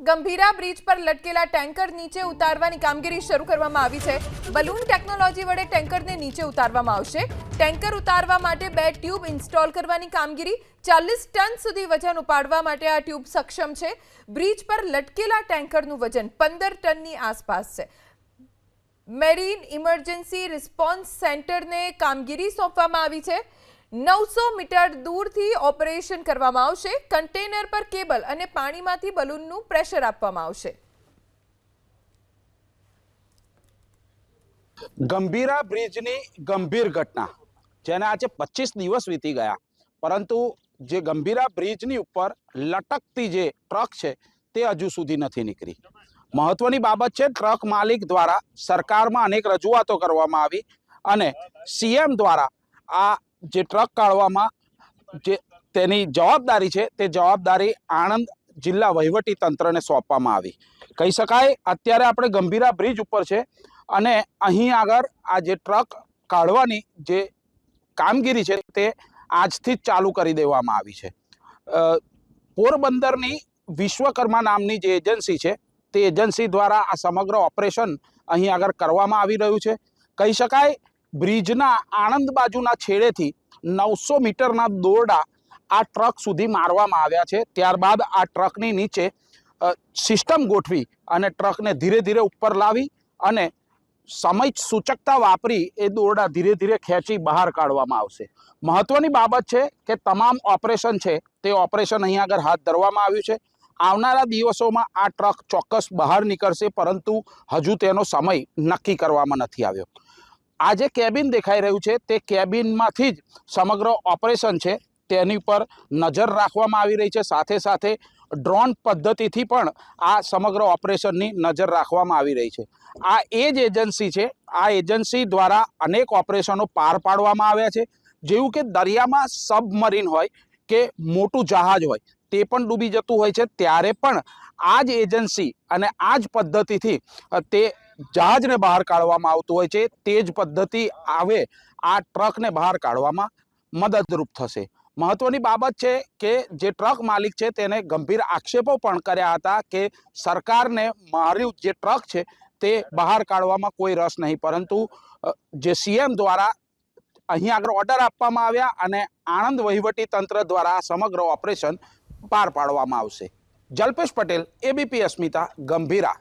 Gambhira bridge પર લટકેલા tanker નીચે ઉતારવાની કામગીરી શરૂ કરવામાં આવી છે। બલૂન ટેકનોલોજી વડે ટેન્કરને નીચે ઉતારવામાં આવશે। ટેન્કર ઉતારવા માટે 2 ટ્યુબ ઇન્સ્ટોલ કરવાની કામગીરી 40 ટન સુધી વજન ઉપાડવા માટે આ ટ્યુબ સક્ષમ છે। બ્રિજ પર લટકેલા ટેન્કરનું વજન 15 ટનની આસપાસ છે। મેરીન ઇમરજન્સી રિસ્પોન્સ સેન્ટરને કામગીરી સોંપવામાં આવી છે। 900 મીટર दूरથી ઓપરેશન કરવામાં આવશે। કન્ટેનર પર કેબલ અને પાણીમાંથી બલૂનનું પ્રેશર આપવામાં આવશે। ગંભીરા બ્રિજની ગંભીર ઘટના જેને આજે 25 દિવસ વીતી ગયા, પરંતુ જે ગંભીરા બ્રિજની ઉપર લટકતી જે ટ્રક છે તે હજુ સુધી નથી નીકળી। મહત્વની બાબત છે, ટ્રક માલિક દ્વારા સરકારમાં અનેક રજૂઆતો કરવામાં આવી અને સીએમ દ્વારા આ જે ટ્રક કાઢવામાં જે તેની જવાબદારી છે તે જવાબદારી આણંદ જિલ્લા વહીવટી તંત્રને સોંપવામાં આવી। કહી શકાય અત્યારે આપણે ગંભીરા બ્રિજ ઉપર છે અને અહીં આગળ આ જે ટ્રક કાઢવાની જે કામગીરી છે તે આજથી જ ચાલુ કરી દેવામાં આવી છે। પોરબંદરની વિશ્વકર્મા નામની જે એજન્સી છે તે એજન્સી દ્વારા આ સમગ્ર ઓપરેશન અહીં આગળ કરવામાં આવી રહ્યું છે। કહી શકાય બ્રિજના આણંદ બાજુના છેડેથી 900 મીટરના દોરડા આ ટ્રક સુધી મારવામાં આવ્યા છે। ત્યારબાદ આ ટ્રકની નીચે સિસ્ટમ ગોઠવી અને ટ્રકને ધીરે ધીરે ઉપર લાવી અને સમય સૂચકતા વાપરી એ દોરડા ધીરે ધીરે ખેંચી બહાર કાઢવામાં આવશે। મહત્વની બાબત છે કે તમામ ઓપરેશન છે તે ઓપરેશન અહીં આગળ હાથ ધરવામાં આવ્યું છે। આવનારા દિવસોમાં આ ટ્રક ચોક્કસ બહાર નીકળશે, પરંતુ હજુ તેનો સમય નક્કી કરવામાં નથી આવ્યો। આ જે કેબિન દેખાઈ રહ્યું છે તે કેબિનમાંથી જ સમગ્ર ઓપરેશન છે તેની પર નજર રાખવામાં આવી રહી છે। સાથે સાથે ડ્રોન પદ્ધતિથી પણ આ સમગ્ર ઓપરેશનની નજર રાખવામાં આવી રહી છે। આ એ જ એજન્સી છે, આ એજન્સી દ્વારા અનેક ઓપરેશનો પાર પાડવામાં આવ્યા છે। જેવું કે દરિયામાં સબમરીન હોય કે મોટું જહાજ હોય તે પણ ડૂબી જતું હોય છે, ત્યારે પણ આ જ એજન્સી અને આ જ પદ્ધતિથી તે જહાજને બહાર કાઢવામાં આવતું હોય છે। તે જ પદ્ધતિ આવે આ ટ્રકને બહાર કાઢવામાં મદદરૂપ થશે। મહત્વની બાબત છે કે જે ટ્રક માલિક છે તેને ગંભીર આક્ષેપો પણ કર્યા હતા કે સરકારને માર્યું જે ટ્રક છે તે બહાર કાઢવામાં કોઈ રસ નહીં, પરંતુ જે સીએમ દ્વારા અહીં આગળ ઓર્ડર આપવામાં આવ્યા અને આણંદ વહીવટી તંત્ર દ્વારા આ સમગ્ર ઓપરેશન પાર પાડવામાં આવશે। જલ્પેશ પટેલ, એબીપી અસ્મિતા, ગંભીરા।